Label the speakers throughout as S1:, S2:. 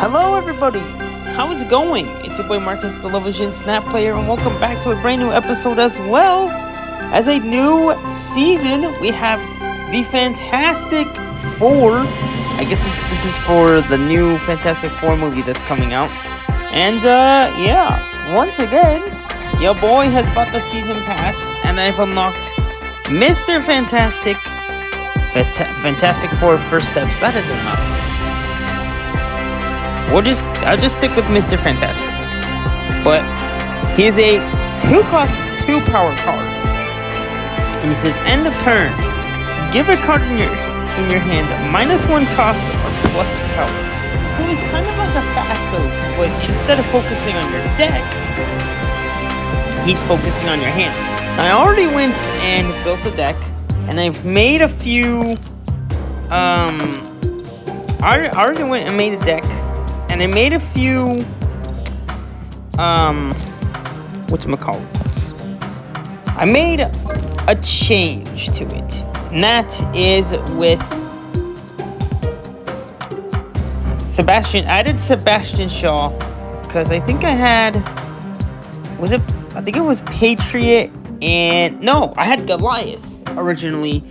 S1: Hello everybody, how is it going? It's your boy Marcus, the Television Snap Player, and welcome back to a brand new episode as well. As a new season, we have the Fantastic Four. I guess this is for the new Fantastic Four movie that's coming out. And once again, your boy has bought the season pass, and I've unlocked Mr. Fantastic Four First Steps. That is enough. I'll just stick with Mr. Fantastic. But he is a 2-cost, 2-power card. And he says, end of turn. Give a card in your hand -1 cost or +2 power. So he's kind of like a Fastos, but instead of focusing on your deck, he's focusing on your hand. I already went and built a deck, and I've made a few. I already went and made a deck, and I made a few. Whatchamacallits? I made a change to it, and that is with Sebastian. I did Sebastian Shaw because I think I had. I think it was Patriot and no, I had Goliath originally.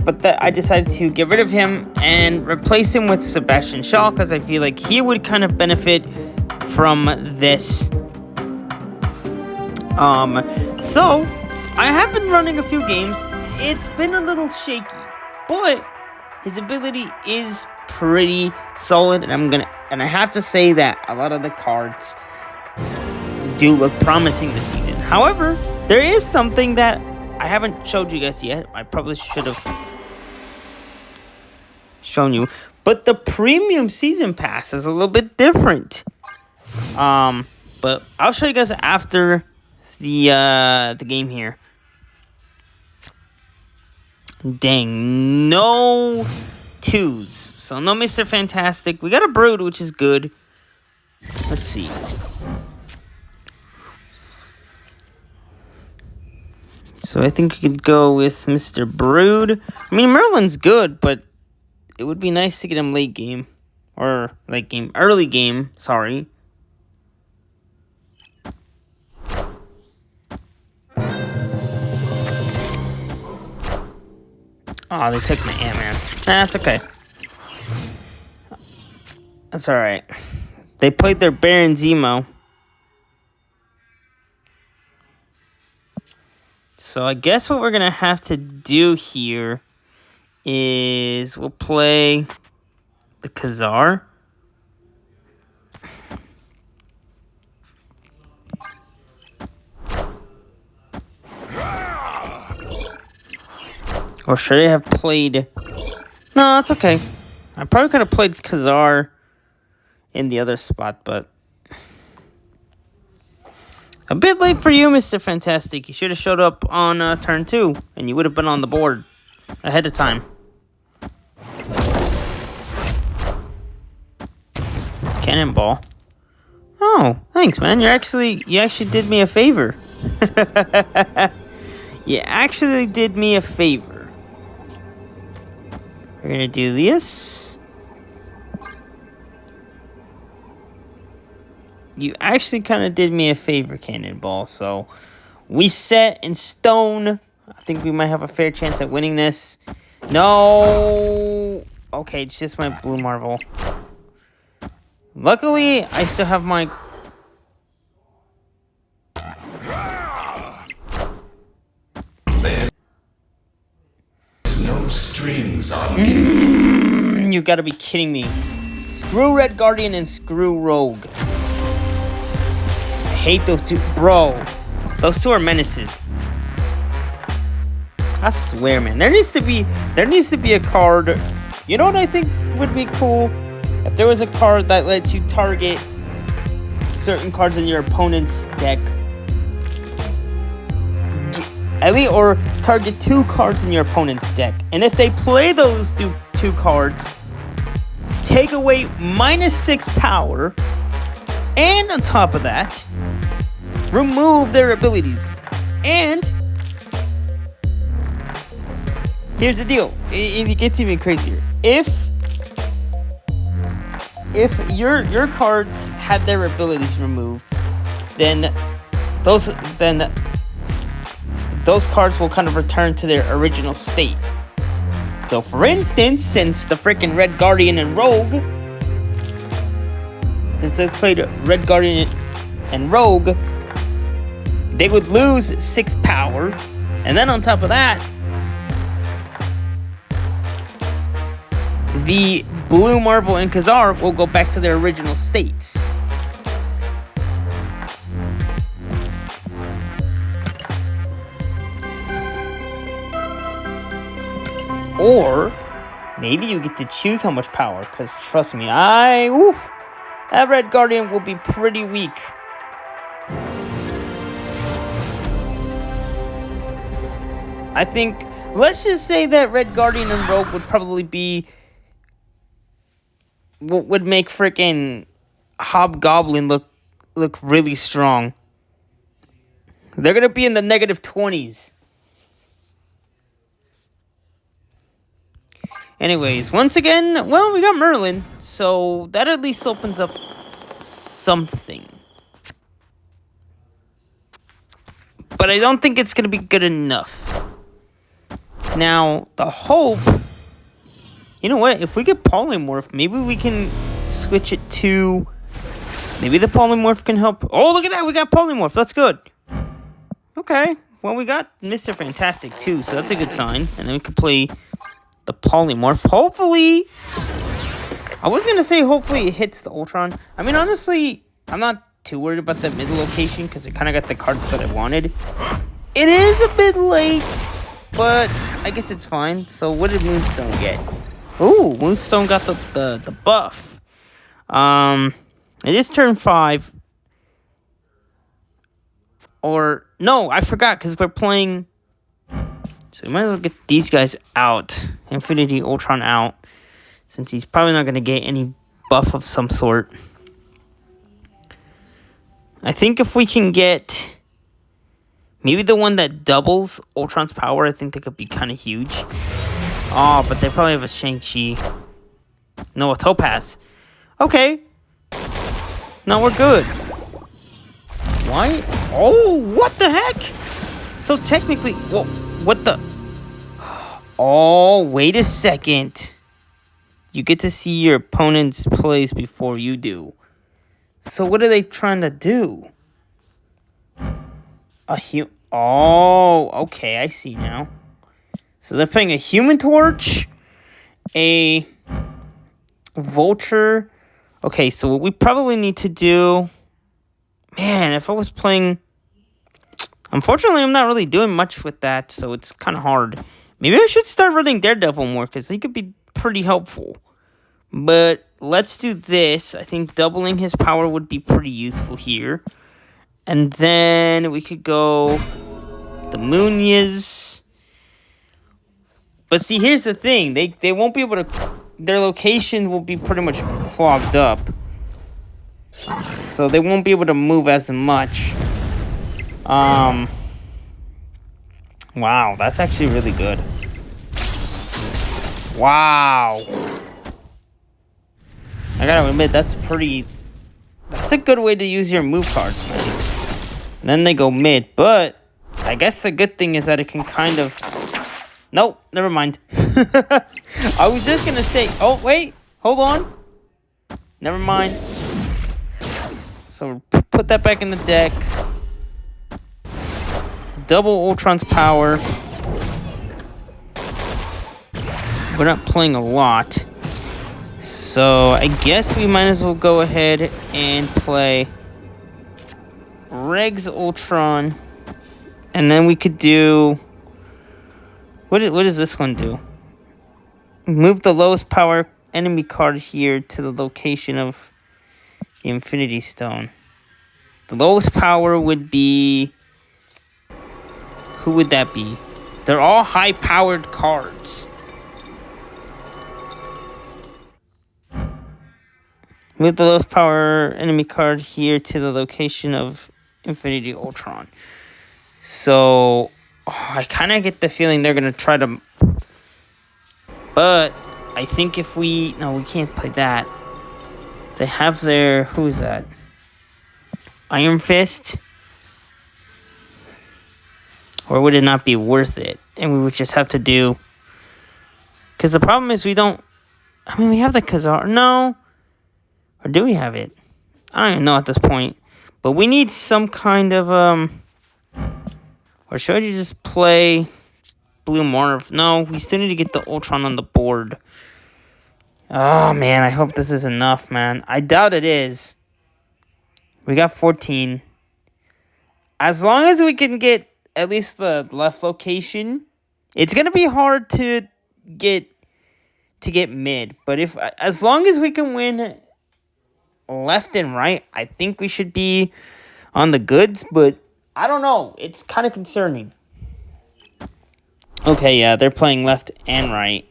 S1: But I decided to get rid of him and replace him with Sebastian Shaw because I feel like he would kind of benefit from this. So I have been running a few games. It's been a little shaky, but his ability is pretty solid, and I have to say that a lot of the cards do look promising this season. However, there is something that I haven't showed you guys yet. I probably should have shown you, but the premium season pass is a little bit different. But I'll show you guys after the game here. Dang, no 2s. So no Mr. Fantastic. We got a Brood, which is good. Let's see. So I think we could go with Mr. Brood. I mean, Merlin's good, but it would be nice to get him early game, sorry. Oh, they took my Ant-Man. That's okay. That's alright. They played their Baron Zemo. So I guess what we're going to have to do here is we'll play the Khazar. Or should I have played... No, it's okay. I probably could have played Khazar in the other spot, but... A bit late for you, Mr. Fantastic. You should have showed up on turn 2, and you would have been on the board ahead of time. Cannonball. Oh, thanks, man. You actually did me a favor. You actually did me a favor. We're gonna do this. You actually kind of did me a favor, Cannonball. So we set in stone. I think we might have a fair chance at winning this. No. Okay, it's just my Blue Marvel. Luckily, I still have my...
S2: There's no strings on me.
S1: You gotta be kidding me. Screw Red Guardian and screw Rogue. I hate those two. Bro, those two are menaces. I swear, man. There needs to be a card. You know what I think would be cool? If there was a card that lets you target certain cards in your opponent's deck, or target 2 cards in your opponent's deck, and if they play those two cards, take away -6 power, and on top of that, remove their abilities. And here's the deal. It gets even crazier. If if your cards had their abilities removed, then those cards will kind of return to their original state. So for instance, since the freaking Red Guardian and Rogue, since they played Red Guardian and Rogue, they would lose 6 power, and then on top of that, the Blue Marvel and Khazar will go back to their original states. Or maybe you get to choose how much power, because trust me, that Red Guardian will be pretty weak. I think, let's just say that Red Guardian and Rogue would probably be what would make freaking Hobgoblin look really strong. They're gonna be in the negative 20s. Anyways, once again, well, we got Merlin, so that at least opens up something. But I don't think it's going to be good enough. Now, the hope... You know what? If we get Polymorph, maybe we can switch it to... Maybe the Polymorph can help... Oh, look at that! We got Polymorph! That's good! Okay. Well, we got Mr. Fantastic, too, so that's a good sign. And then we can play... the Polymorph. Hopefully, I was gonna say hopefully it hits the Ultron. I mean, honestly, I'm not too worried about that middle location because it kind of got the cards that I wanted. It is a bit late, but I guess it's fine. So what did Moonstone get? Ooh, Moonstone got the buff. It is turn 5. Or no, I forgot because we're playing. So we might as well get these guys out. Infinity Ultron out. Since he's probably not going to get any buff of some sort. I think if we can get... maybe the one that doubles Ultron's power. I think that could be kind of huge. Oh, but they probably have a Shang-Chi. No, a Topaz. Okay. No, we're good. Why? Oh, what the heck? So technically... well, what the... oh, wait a second. You get to see your opponent's plays before you do. So what are they trying to do? Oh, okay, I see now. So they're playing a Human Torch, a Vulture. Okay, so what we probably need to do... man, if I was playing... unfortunately, I'm not really doing much with that, so it's kind of hard. Maybe I should start running Daredevil more, because he could be pretty helpful. But let's do this. I think doubling his power would be pretty useful here. And then we could go the Munyas. But see, here's the thing. They won't be able to... their location will be pretty much clogged up. So they won't be able to move as much. Wow, that's actually really good. Wow. I gotta admit, that's a good way to use your move cards, man. And then they go mid, but I guess the good thing is that it can kind of... nope, never mind. I was just gonna say... oh, wait, hold on. Never mind. So put that back in the deck. Double Ultron's power. We're not playing a lot. So I guess we might as well go ahead and play Regs Ultron. And then we could do... what does this one do? Move the lowest power enemy card here to the location of the Infinity Stone. The lowest power would be... who would that be? They're all high-powered cards. Move the lowest power enemy card here to the location of Infinity Ultron. So, I kind of get the feeling they're going to try to... but, I think if we... no, we can't play that. They have their, who's that? Iron Fist? Or would it not be worth it? And we would just have to do... Because the problem is we don't... I mean, we have the Khazar. No. Or do we have it? I don't even know at this point. But we need some kind of... Or should I just play Blue Morph? No, we still need to get the Ultron on the board. Oh, man, I hope this is enough, man. I doubt it is. We got 14. As long as we can get at least the left location, it's going to be hard to get mid. But as long as we can win left and right, I think we should be on the goods. But I don't know. It's kind of concerning. Okay, yeah, they're playing left and right.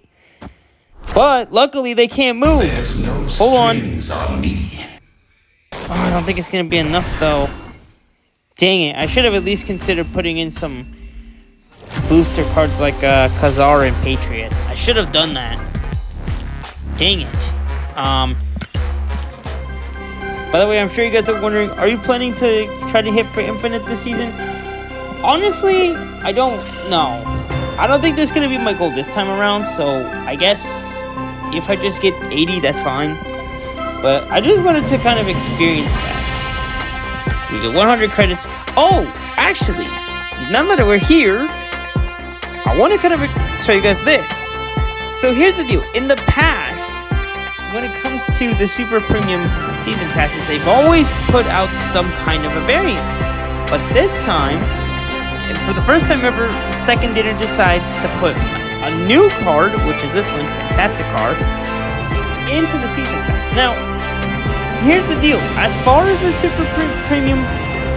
S1: But luckily they can't move.
S2: There's no
S1: Hold on.
S2: strings on me.
S1: Oh, I don't think it's going to be enough, though. Dang it. I should have at least considered putting in some booster cards like Khazar and Patriot. I should have done that. Dang it. By the way, I'm sure you guys are wondering, are you planning to try to hit for Infinite this season? Honestly, I don't know. I don't think that's going to be my goal this time around, so I guess if I just get 80, that's fine. But I just wanted to kind of experience that. We get 100 credits. Oh, actually, now that we're here, I want to kind of show you guys this. So here's the deal. In the past, when it comes to the Super Premium Season Passes, they've always put out some kind of a variant. But this time, and for the first time ever, Second Dinner decides to put a new card, which is this one, Fantastic Card, into the Season Pass. Now, here's the deal. As far as the Super Premium,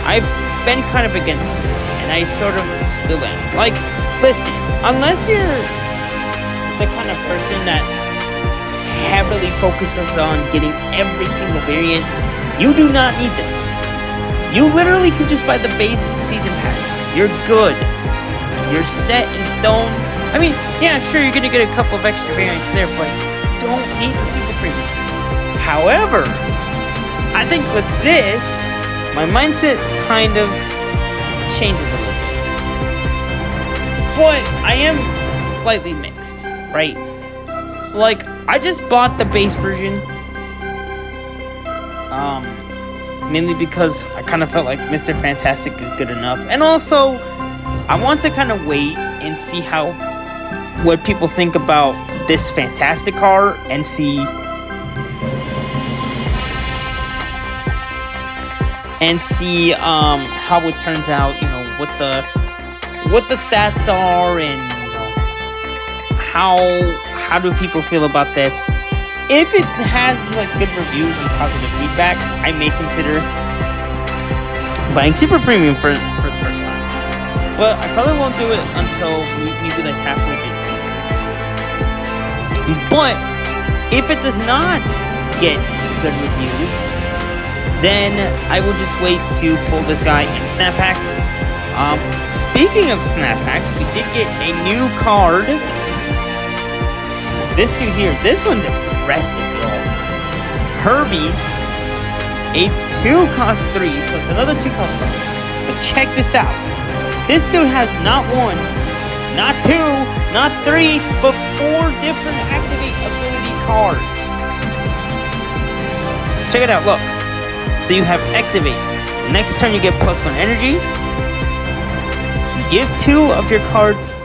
S1: I've been kind of against it, and I sort of still am. Like, listen, unless you're the kind of person that heavily focuses on getting every single variant, you do not need this. You literally can just buy the base Season Pass. You're good. You're set in stone. I mean, yeah, sure, you're gonna get a couple of extra variants there, but you don't need the Super Premium. However, I think with this, my mindset kind of changes a little bit. But I am slightly mixed, right? Like, I just bought the base version. Mainly because I kind of felt like Mr. Fantastic is good enough. And also, I want to kind of wait and see what people think about this Fantastic card and see how it turns out, you know, what the stats are, and you know, how do people feel about this. If it has like good reviews and positive feedback, I may consider buying Super Premium for the first time. But I probably won't do it until maybe like halfway through the season. But if it does not get good reviews, then I will just wait to pull this guy in Snap Packs. Speaking of Snap Packs, we did get a new card. This dude here, this one's impressive, y'all. Herbie, a 2-cost 3, so it's another 2-cost card. But check this out. This dude has not 1, not 2, not 3, but 4 different activate ability cards. Check it out, look. So you have activate. Next turn you get +1 energy. Give 2 of your cards.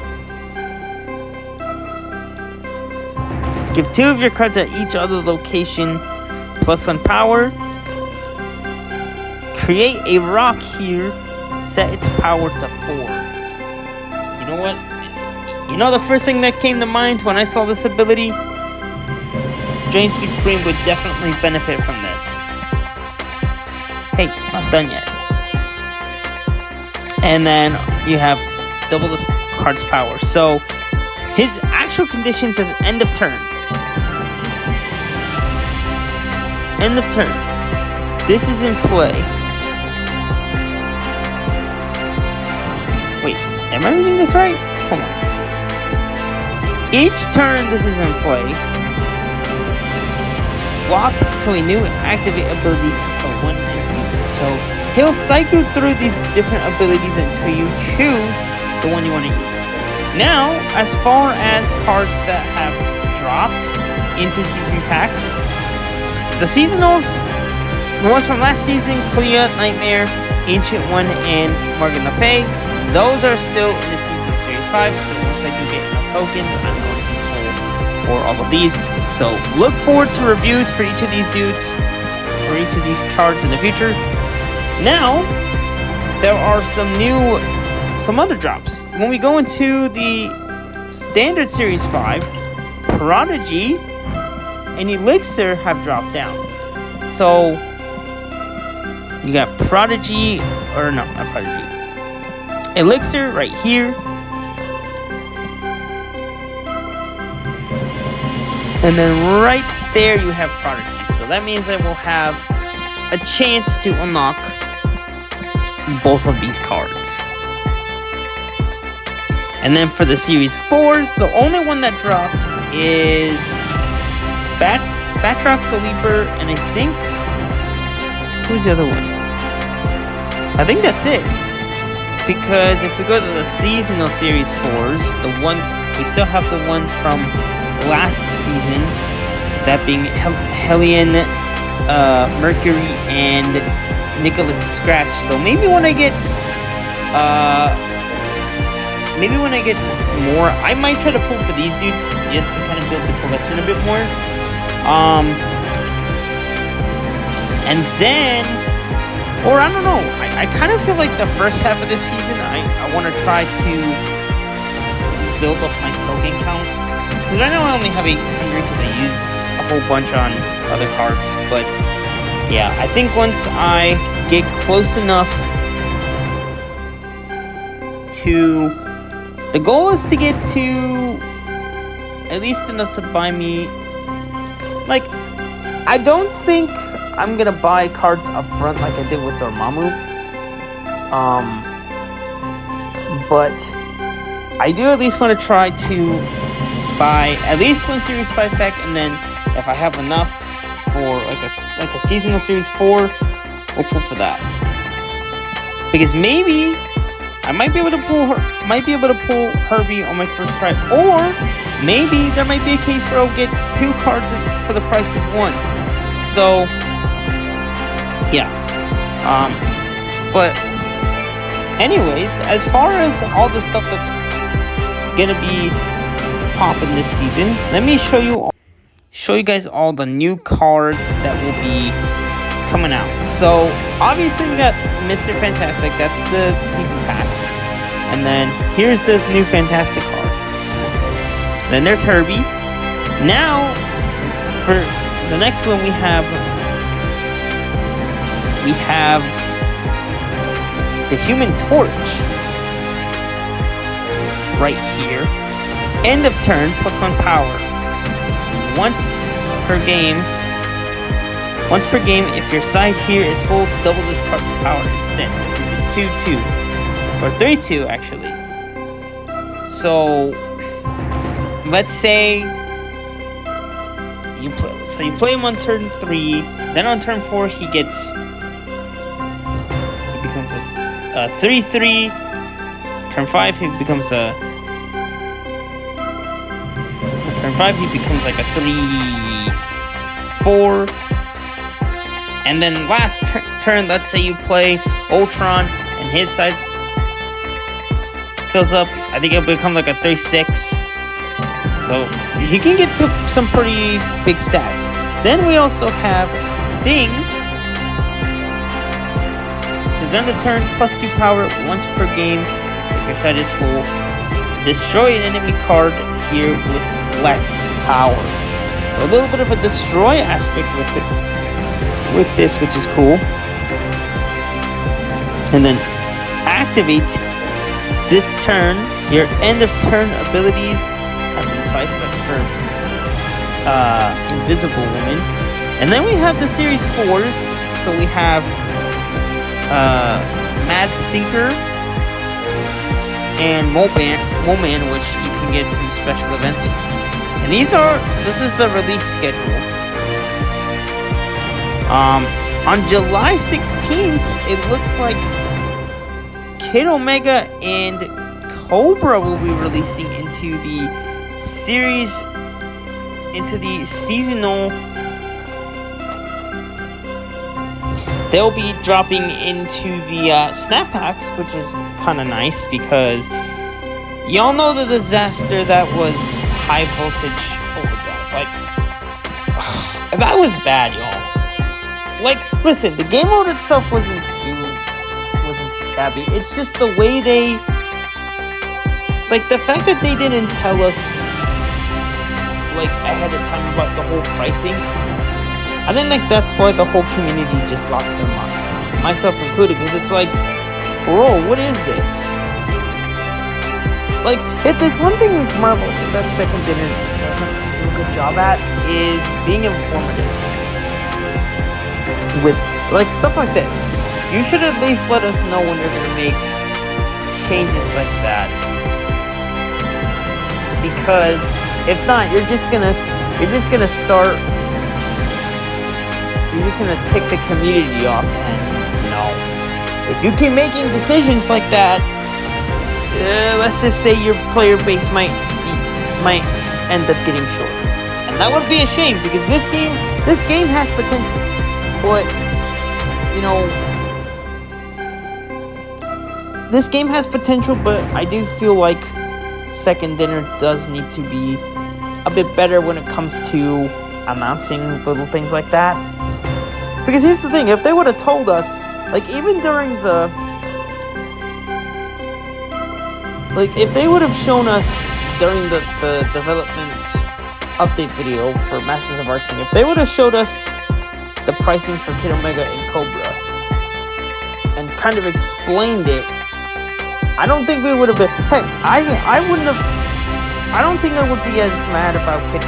S1: Give 2 of your cards at each other location, +1 power. Create a rock here, set its power to 4. You know what? You know the first thing that came to mind when I saw this ability? Strange Supreme would definitely benefit from this. Hey, not done yet. And then you have double this card's power. So his actual condition says end of turn. End of turn. This is in play. Wait, am I reading this right? Hold on. Each turn this is in play, swap to a new activate ability until one is used. So he'll cycle through these different abilities until you choose the one you want to use. Now, as far as cards that have dropped into season packs, the seasonals, the ones from last season, Clea, Nightmare, Ancient One, and Morgan Le Fay, those are still in the seasonal series 5. So once I do get enough tokens, I'm going to pull for all of these. So look forward to reviews for each of these dudes, for each of these cards in the future. Now, there are some other drops. When we go into the standard series 5, Prodigy and Elixir have dropped down. So you got Prodigy, or no, not Prodigy, Elixir right here. And then right there you have Prodigy. So that means I will have a chance to unlock both of these cards. And then for the Series 4s, the only one that dropped is Batroc the Leaper, and I think... who's the other one? I think that's it. Because if we go to the seasonal Series 4s, we still have the ones from last season, that being Hellion, Mercury, and Nicholas Scratch. So maybe when I get more, I might try to pull for these dudes just to kind of build the collection a bit more. And then, or I don't know, I kind of feel like the first half of this season, I want to try to build up my token count. Because right now I only have 800 because I used a whole bunch on other cards. But yeah, I think once I get close enough to... the goal is to get to at least enough to buy me... like, I don't think I'm gonna buy cards up front like I did with Dormammu. But I do at least want to try to buy at least one Series 5 pack, and then if I have enough for like a seasonal Series 4, we'll pull for that. Because maybe I might be able to pull Herbie on my first try, or maybe there might be a case where I'll get 2 cards for the price of 1. So yeah. But anyways, as far as all the stuff that's gonna be popping this season, let me show you guys all the new cards that will be coming out. So obviously we got Mr. Fantastic, that's the season pass, and then here's the new Fantastic card. Then there's Herbie. Now for the next one we have the Human Torch right here. End of turn, +1 power. Once per game, if your side here is full, double this card's power instead. So it's a 2/2 or 3/2 actually. So let's say you play him on turn 3, then on turn 4 he becomes a 3/3. Turn 5 he becomes a turn 5 he becomes like a 3/4. And then last turn, let's say you play Ultron and his side fills up, I think it'll become like a 3/6. So he can get to some pretty big stats. Then we also have Thing. It says end of turn, +2 power once per game. If your side is full, destroy an enemy card here with less power. So a little bit of a destroy aspect with this, which is cool. And then activate this turn. Your end of turn abilities have been twice. That's for Invisible Woman. And then we have the Series 4s. So we have Mad Thinker and Moman, which you can get from special events. And this is the release schedule. On July 16th, it looks like Kid Omega and Cobra will be releasing into the series, into the seasonal. They'll be dropping into the snap packs, which is kind of nice because y'all know the disaster that was High Voltage Overdrive. Like, that was bad, y'all. Like, listen, the game mode itself wasn't too shabby. It's just the way they, like, the fact that they didn't tell us, like, ahead of time about the whole pricing. I think, like, that's why the whole community just lost their mind, myself included, because it's like, bro, what is this? Like, if there's one thing Marvel that Second Dinner doesn't do a good job at, is being informative. With, like, stuff like this. You should at least let us know when you're gonna make changes like that. Because, if not, you're just gonna start, you're just gonna tick the community off, and, you know, if you keep making decisions like that, let's just say your player base might end up getting short, and that would be a shame because this game has potential, but you know, this game has potential, but I do feel like Second Dinner does need to be a bit better when it comes to announcing little things like that. Because here's the thing, if they would have told us, like, even during the, like, if they would have shown us during the development update video for Masters of Arcane, if they would have showed us the pricing for Kid Omega and Cobra and kind of explained it, I don't think we would have been, heck, I wouldn't have, I don't think I would be as mad about Kid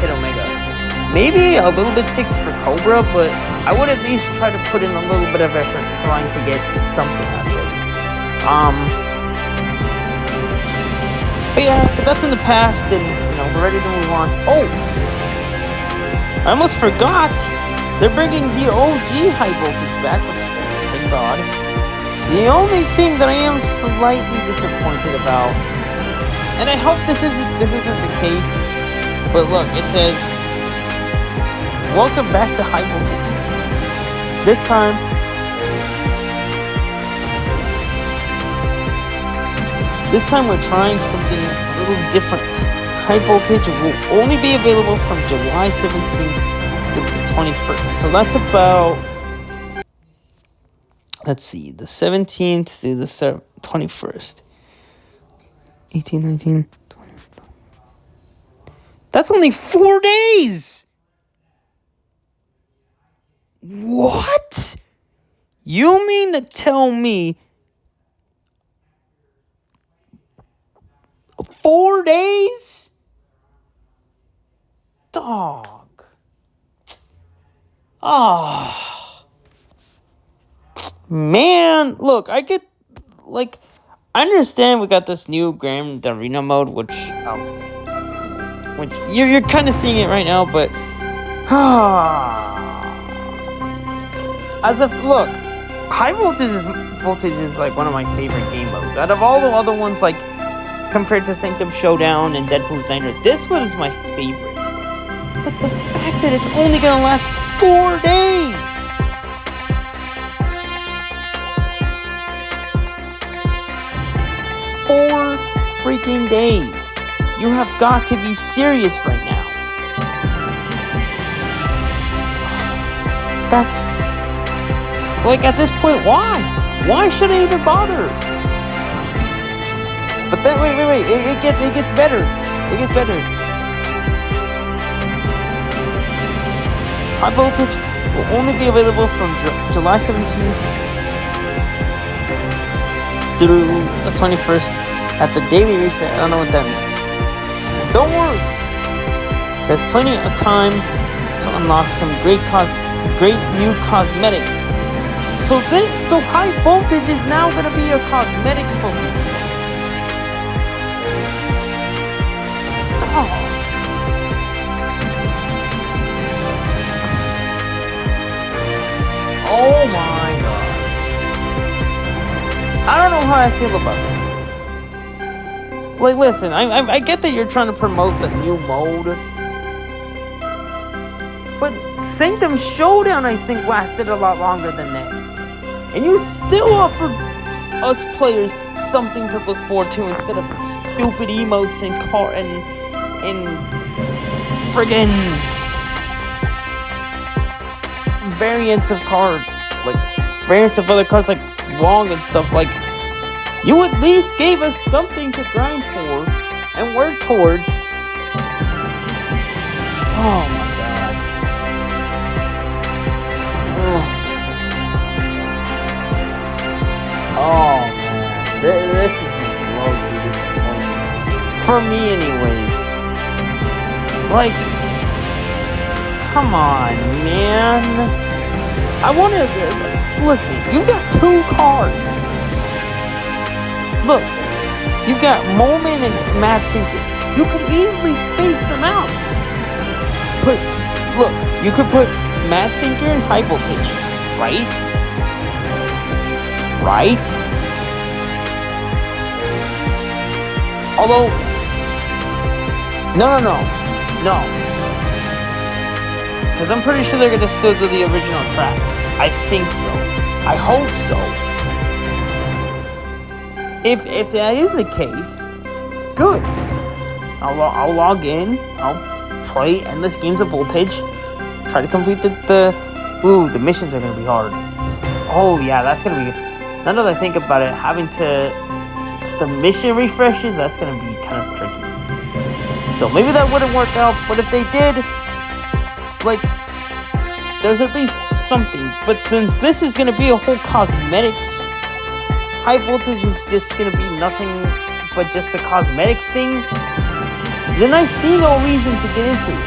S1: Omega. Maybe a little bit ticked for Cobra, but I would at least try to put in a little bit of effort trying to get something out of it. But yeah, but that's in the past, and you know, we're ready to move on. Oh! I almost forgot! They're bringing the OG High Voltage back, which, thank God. The only thing that I am slightly disappointed about, and I hope this isn't the case, but look, it says, welcome back to High Voltage. This time, we're trying something a little different. High Voltage will only be available from July 17th through the 21st. So that's about, let's see, the 17th through the 21st. 18, 19, 20. That's only 4 days! What? You mean to tell me 4 days? Dog. Ah. Man, look, I understand we got this new Grand Arena mode, which you're kind of seeing it right now, but look, High Voltage is like one of my favorite game modes. Out of all the other ones, like compared to Sanctum Showdown and Deadpool's Diner, this one is my favorite. But the fact that it's only gonna last 4 days. Four freaking days. You have got to be serious right now. That's, like, at this point, why? Why should I even bother? But then, wait, it gets better. It gets better. High Voltage will only be available from July 17th through the 21st at the daily reset. I don't know what that means. Don't worry. There's plenty of time to unlock some great new cosmetics. So High Voltage is now going to be a cosmetics focus. Oh my god. I don't know how I feel about this. Like, listen, I get that you're trying to promote the new mode. But Sanctum Showdown, I think, lasted a lot longer than this. And you still offered us players something to look forward to instead of stupid emotes and friggin' variants of card, like variants of other cards like Wong and stuff. Like, you at least gave us something to grind for and work towards. Oh my god. Oh man, this is just low-key disappointing for me, anyways. Like, come on, man. I want to listen. You've got 2 cards. Look, you've got Moment and Mad Thinker. You could easily space them out. Look, you could put Mad Thinker and High Voltage, right? Right? Although, no. Because I'm pretty sure they're going to still do the original track. I think so. I hope so. If that is the case, good. I'll log in. I'll play endless games of Voltage. Try to complete the missions are going to be hard. Oh yeah, that's going to be... Now that I think about it, having to... The mission refreshes, that's going to be kind of tricky. So maybe that wouldn't work out, but if they did, like, there's at least something. But since this is going to be a whole cosmetics, High Voltage is just going to be nothing but just a cosmetics thing, then I see no reason to get into it.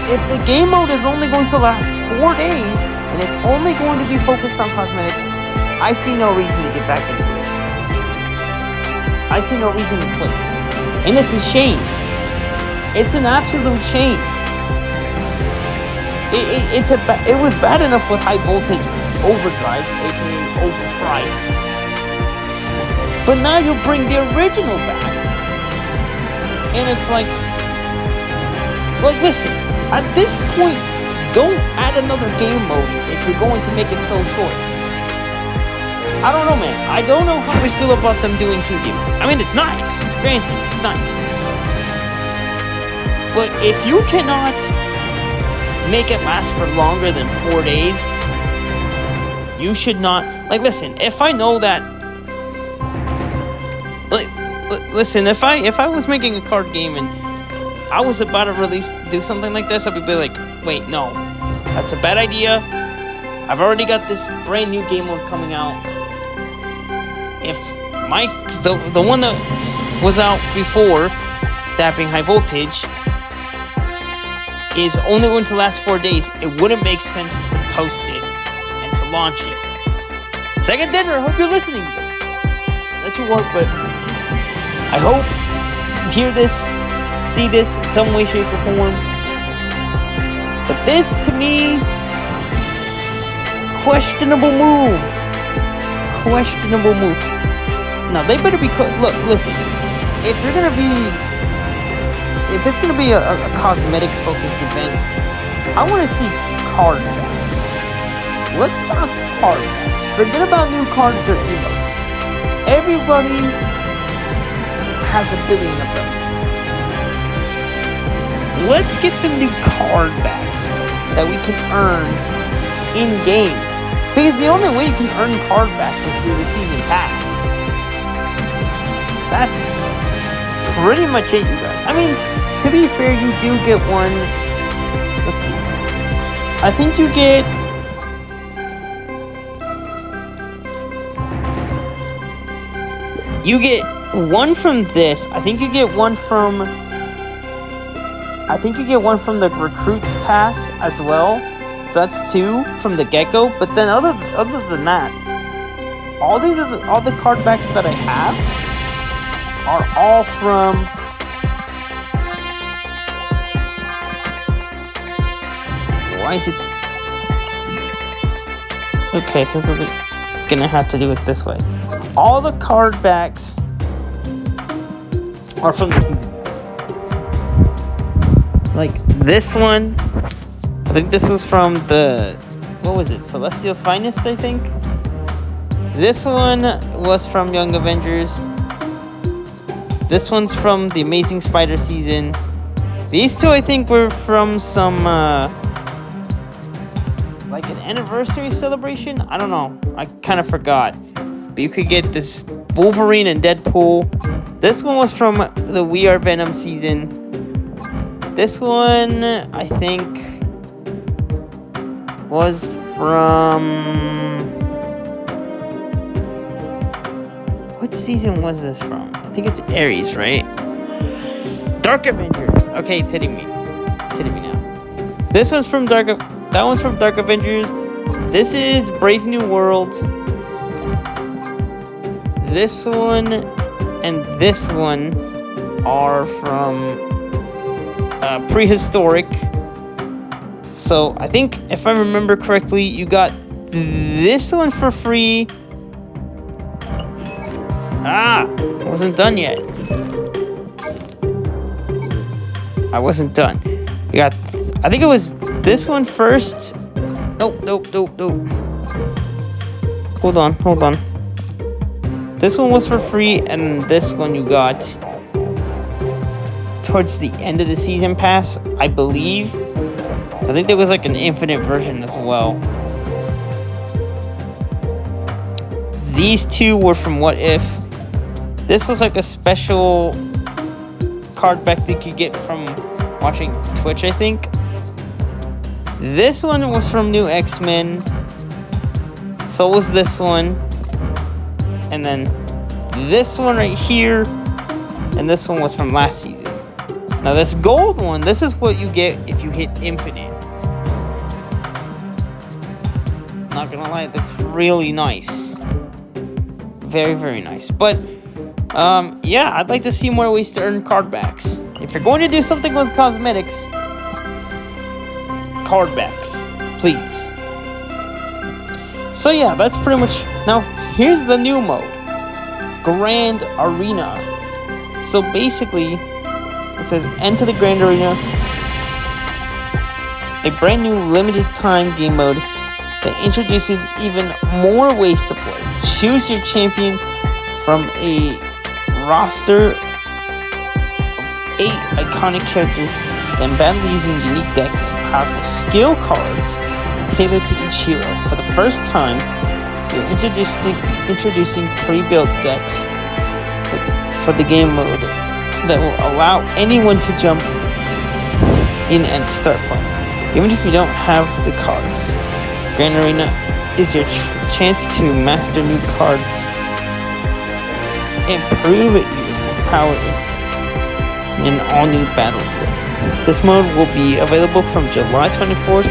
S1: If the game mode is only going to last 4 days, and it's only going to be focused on cosmetics, I see no reason to get back into it. I see no reason to play it. And it's a shame. It's an absolute shame. It was bad enough with High Voltage Overdrive, aka overpriced. But now you bring the original back. And it's like listen, at this point, don't add another game mode if you're going to make it so short. I don't know, man. I don't know how we feel about them doing 2 game modes. I mean, it's nice. Granted, it's nice. But if you cannot make it last for longer than 4 days, you should not... Like, listen, if I know that... Listen, if I was making a card game and I was about to do something like this, I'd be like, wait, no. That's a bad idea. I've already got this brand new game mode coming out. If the one that was out before, that being High Voltage, is only going to last 4 days, it wouldn't make sense to post it and to launch it. Second Dinner, I hope you're listening to this. That's your work, but I hope you hear this, see this in some way, shape, or form. But this, to me, questionable move. Questionable move. Now, they better be... Look, listen. If it's gonna be a cosmetics-focused event, I want to see card backs. Let's talk card backs. Forget about new cards or emotes. Everybody has a billion of those. Let's get some new card backs that we can earn in-game. Because the only way you can earn card backs is through the season pass. That's pretty much it, you guys. I mean, to be fair, you do get one. Let's see. I think you get... You get one from this. I think you get one from the Recruits Pass as well. So that's 2 from the get-go. But then other than that, all the card backs that I have are all from... Why is it... Okay, we're gonna have to do it this way. All the card backs are from the season. Like this one, I think this was from the, what was it, Celestial's Finest, I think? This one was from Young Avengers. This one's from the Amazing Spider season. These two, I think, were from some, like an anniversary celebration? I don't know. I kind of forgot. But you could get this Wolverine and Deadpool. This one was from the We Are Venom season. This one, I think, was from... What season was this from? I think it's Ares, right? Dark Avengers. Okay, it's hitting me. It's hitting me now. This one's from Dark... That one's from Dark Avengers. This is Brave New World. This one and this one are from Prehistoric. So I think, if I remember correctly, you got this one for free. I wasn't done yet. I wasn't done. You got, I think it was this one first. Nope. Hold on. This one was for free, and this one you got towards the end of the season pass, I believe. I think there was like an infinite version as well. These two were from What If. This was like a special card back that you get from watching Twitch, I think. This one was from New X-Men. So was this one. And then this one right here. And this one was from last season. Now this gold one, this is what you get if you hit infinite. Not gonna lie, it looks really nice. Very, very nice. But yeah, I'd like to see more ways to earn card backs. If you're going to do something with cosmetics, card backs, please. So yeah, that's pretty much. Now here's the new mode, Grand Arena. So basically, it says enter the Grand Arena, a brand new limited time game mode that introduces even more ways to play. Choose your champion from a roster of 8 iconic characters, then battle using unique decks and powerful skill cards tailored to each hero. For the first time, you're introducing pre-built decks for the game mode that will allow anyone to jump in and start playing, even if you don't have the cards. Grand Arena is your chance to master new cards and prove your power in an all-new Battlefield. This mode will be available from July 24th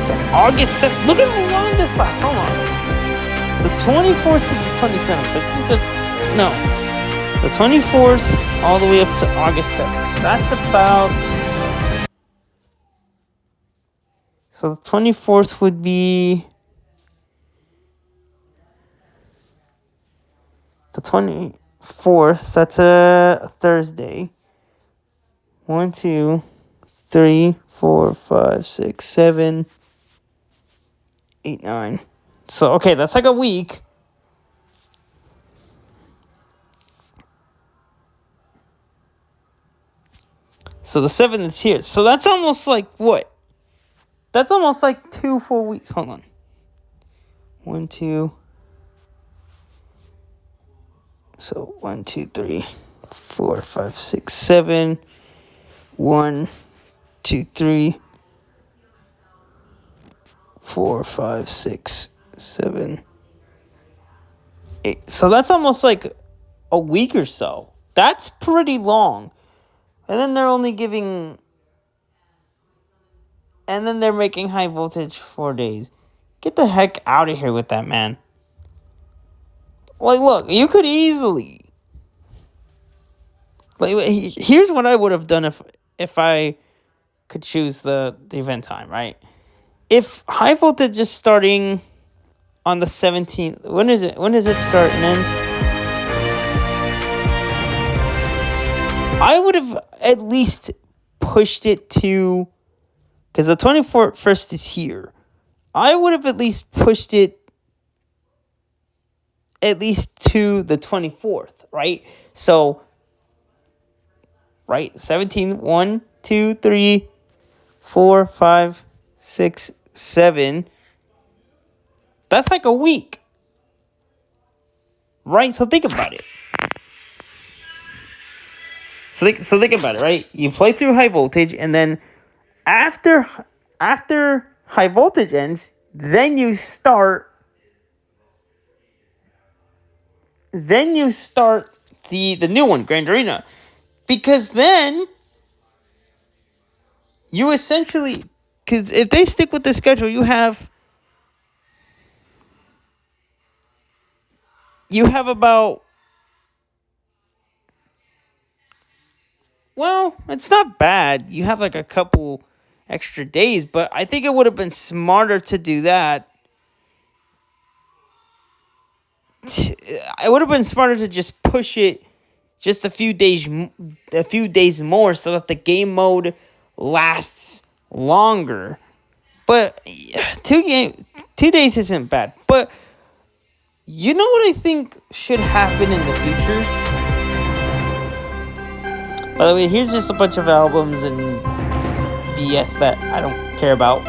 S1: to August 7th. Look at how long this lasts. Hold on. The 24th to the 27th. The 24th all the way up to August 7th. That's about... So the 24th would be... The 24th, that's a Thursday. 1, 2, 3, 4, 5, 6, 7, 8, 9. So, okay, that's like a week. So the 7th is here. So that's almost like what? That's almost like 2 full weeks. Hold on. 1, 2. So 1, 2, 3, 4, 5, 6, 7. 1, 2, 3, 4, 5, 6, 7, 8. So that's almost like a week or so. That's pretty long. And then they're only giving... And then they're making High Voltage 4 days. Get the heck out of here with that, man. Like, look, you could easily... Like, here's what I would have done if I could choose the event time, right? If High Voltage is starting on the 17th. When is it? When does it start and end? I would have at least pushed it to, because the 21st is here. I would have at least pushed it at least to the 24th, right? So, right, 17, 1, 2, 3, 4, 5, 6, 7. That's like a week. Right? So think about it. So think about it, right? You play through High Voltage, and then after High Voltage ends, then you start the new one, Grand Arena. Because then you essentially, because if they stick with the schedule, you have about, well, it's not bad. You have like a couple extra days, but I think it would have been smarter to do that. It would have been smarter to just push it just a few days more so that the game mode lasts longer. But 2 days isn't bad. But you know what I think should happen in the future? By the way, here's just a bunch of albums and BS that I don't care about.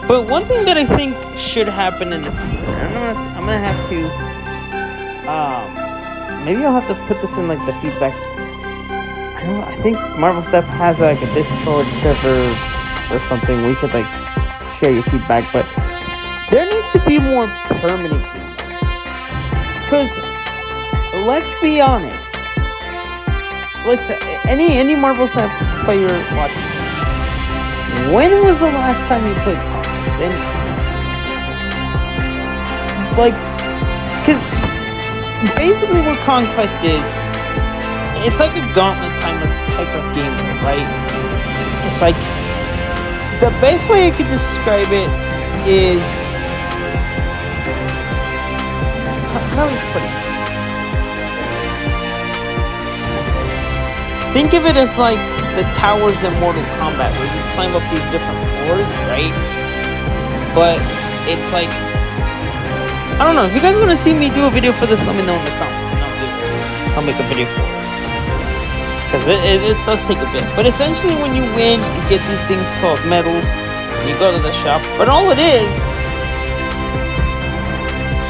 S1: But one thing that I think should happen in the future, I'm gonna have to, maybe I'll have to put this in like the feedback. I think Marvel Step has like a Discord server or something where you could like share your feedback, but there needs to be more permanent games. Because let's be honest. Any Marvel Snap player watching, when was the last time you played Conquest? And like, because basically what Conquest is, it's like a gauntlet type of game, right? It's like, the best way I could describe it is, how do we put it? Think of it as like the towers in Mortal Kombat, where you climb up these different floors, right? But it's like, I don't know, if you guys want to see me do a video for this, let me know in the comments, and I'll make a video for it. Because this does take a bit. But essentially when you win, you get these things called medals, and you go to the shop. But all it is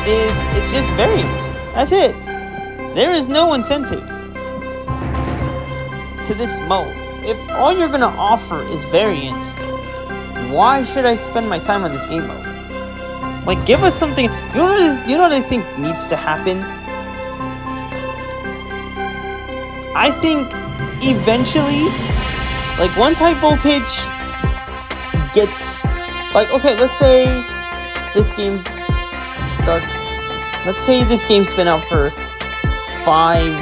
S1: it's just variants. That's it. There is no incentive to this mode. If all you're gonna offer is variants, why should I spend my time on this game mode? Like, give us something. You know what I think needs to happen? I think eventually, like, once High Voltage gets, like, okay, let's say this game starts, let's say this game's been out for 5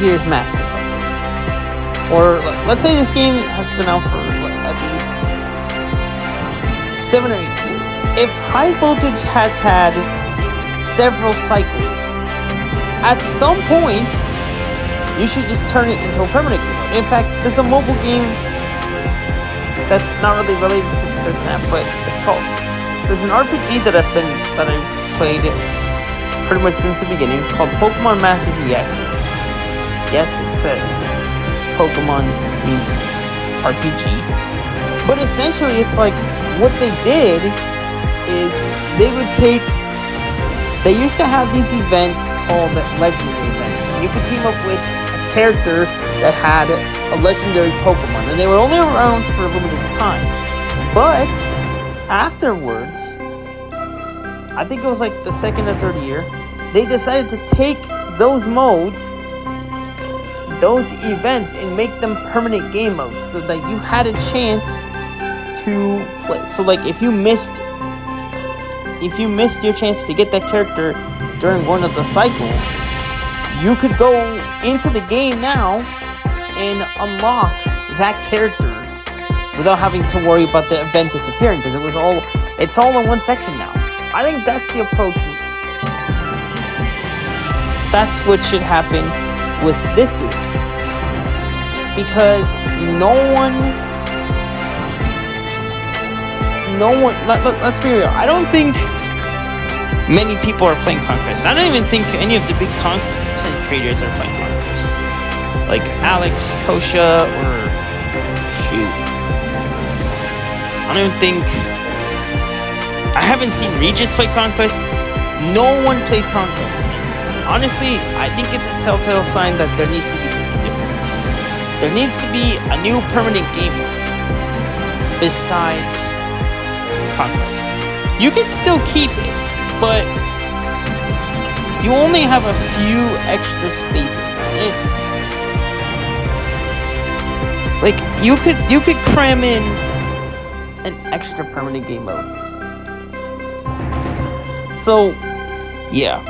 S1: years max or something. Or let's say this game has been out for at least 7 or 8 years. If High Voltage has had several cycles, at some point you should just turn it into a permanent game. In fact, there's a mobile game that's not really related to Snap, but there's an RPG that I've played pretty much since the beginning, called Pokemon Masters EX. Yes, it's a Pokemon themed RPG. But essentially, it's like, what they did is they used to have these events called legendary events. And you could team up with a character that had a legendary Pokemon, and they were only around for a limited time. But afterwards, I think it was like the second or third year, they decided to take those modes, those events, and make them permanent game modes so that you had a chance to play. So like if you missed your chance to get that character during one of the cycles, you could go into the game now and unlock that character without having to worry about the event disappearing, because it's all in one section now. I think that's the approach. That's what should happen with this game, because let's be real, I don't think many people are playing Conquest. I don't even think any of the big content creators are playing Conquest, like Alex, Kosha, or shoot, I don't even think, I haven't seen Regis play Conquest. No one played Conquest. Honestly, I think it's a telltale sign that there needs to be something different. There needs to be a new permanent game mode besides Conquest. You can still keep it, but you only have a few extra spaces. Like you could cram in an extra permanent game mode. So, yeah.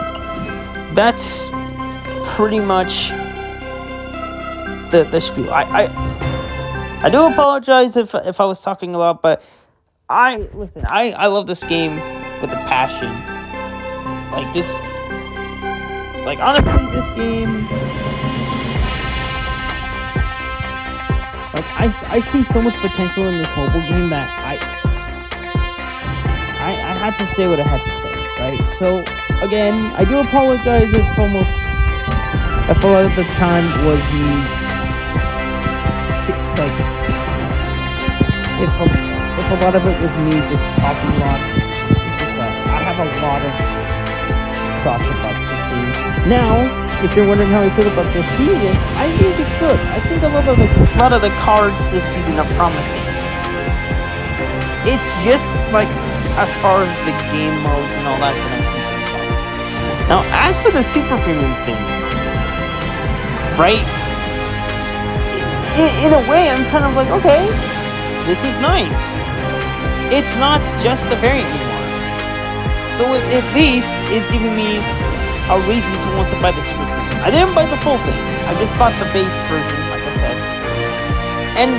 S1: That's pretty much the spiel. I do apologize if I was talking a lot, but I love this game with a passion. Honestly, this game, I see so much potential in this mobile game that I had to say what I had to say, right? So, again, I do apologize if a lot of the time was me, if a lot of it was me just talking a lot. It's just that I have a lot of thoughts about this game. Now, if you're wondering how I feel about this season, I think it's good. I think a lot of the cards this season are promising. It's just as far as the game modes and all that I'm concerned about. Now, as for the super premium thing, right? In a way, I'm kind of like, okay, this is nice. It's not just a variant anymore. So it at least is giving me a reason to want to buy the super premium. I didn't buy the full thing. I just bought the base version, like I said. And,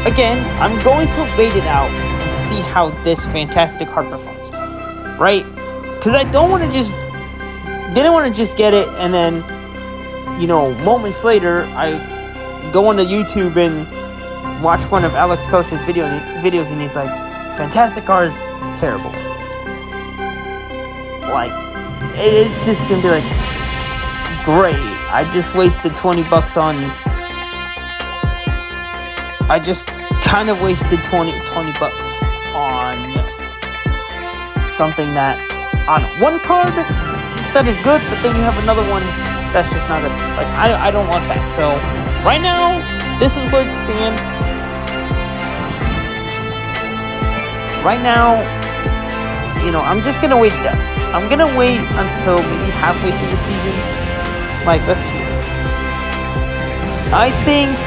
S1: again, I'm going to wait it out and see how this fantastic card performs, right? Because I didn't want to just get it and then, moments later, I go onto YouTube and watch one of Alex Kosha's videos and he's like, fantastic card is terrible. It's just gonna be like, great, I just wasted $20 on, I just kind of wasted 20 bucks on something that, on one card that is good, but then you have another one that's just not good. I don't want that. So right now, this is where it stands. Right now, I'm just gonna wait it out. I'm gonna wait until maybe halfway through the season. Let's see. I think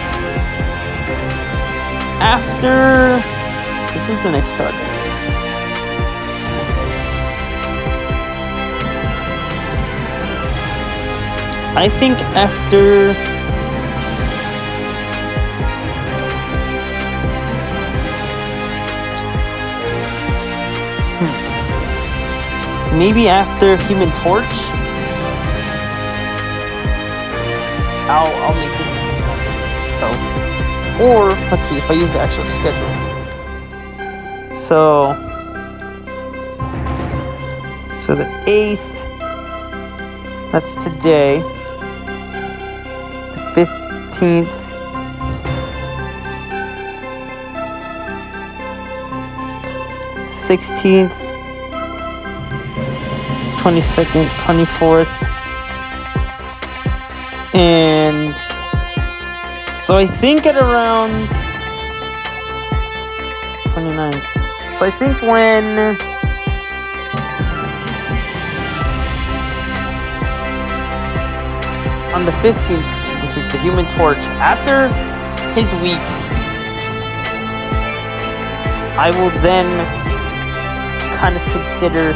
S1: after this was the next card. I think after maybe after Human Torch, I'll make the decision. So, or let's see if I use the actual schedule. So the 8th, that's today. The 15th. '16th, 22nd, 24th, and so I think at around 29th. So I think when on the 15th, which is the Human Torch, after his week, I will then kind of consider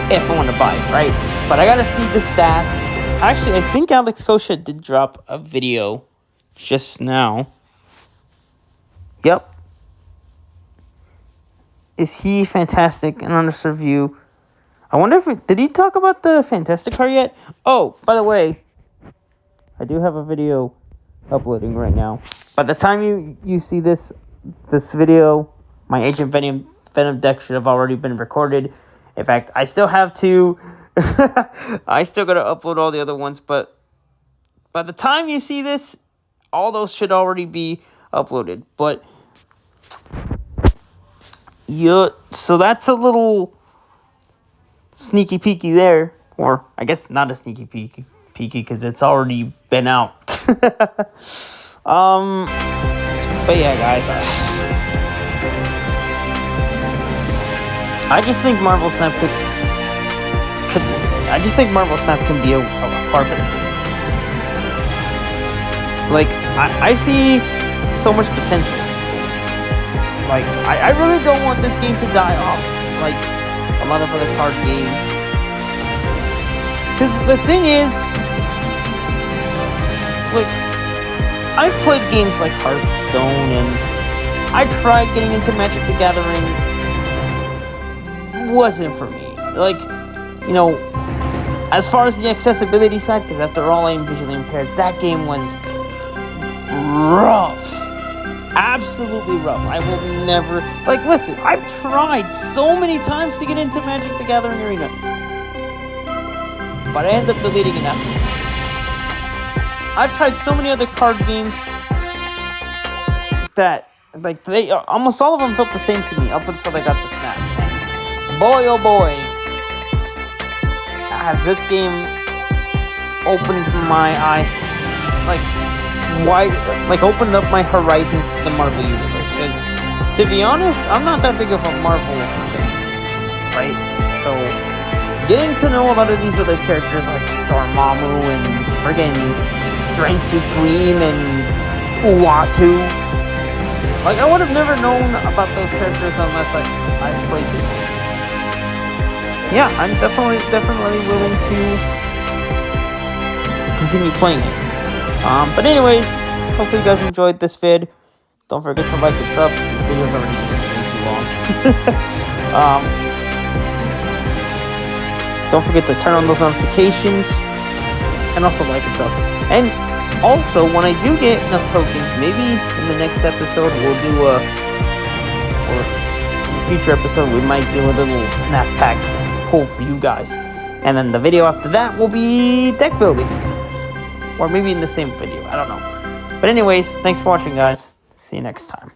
S1: if I want to buy it, right? But I gotta see the stats. Actually, I think Alex Kosha did drop a video just now. Yep. Is he fantastic and underserved you? I wonder if did he talk about the Fantastic car yet? Oh, by the way, I do have a video uploading right now. By the time you see this video, my Agent Venom deck should have already been recorded. In fact, I still have to. I still gotta upload all the other ones, but by the time you see this, all those should already be uploaded. But yeah, so that's a little sneaky peeky there, or I guess not a sneaky peeky because it's already been out. But yeah, guys, I just think Marvel Snap can be a far better game. Like, I see so much potential. Like, I really don't want this game to die off like a lot of other card games. Because the thing is, like, I've played games like Hearthstone, and I tried getting into Magic the Gathering. Wasn't for me. Like, you know, as far as the accessibility side, because after all, I am visually impaired, that game was rough. Absolutely rough. I will never... Like, listen, I've tried so many times to get into Magic the Gathering Arena, but I end up deleting it afterwards. I've tried so many other card games that, like, they almost all of them felt the same to me up until I got to Snap. And boy, oh boy, has this game opened my eyes, like, wide, like, opened up my horizons to the Marvel Universe. Because, to be honest, I'm not that big of a Marvel fan, right? So, getting to know a lot of these other characters like Dormammu and friggin' Strength Supreme and Uatu, like, I would have never known about those characters unless I played this game. Yeah, I'm definitely willing to continue playing it. But anyways, hopefully you guys enjoyed this vid. Don't forget to like and sub. This video's already too long. Don't forget to turn on those notifications and also like and sub. And also, when I do get enough tokens, maybe in the next episode we'll do or in the future episode we might do a little snap pack pull for you guys. And then the video after that will be deck building. Or maybe in the same video, I don't know. But anyways, thanks for watching, guys. See you next time.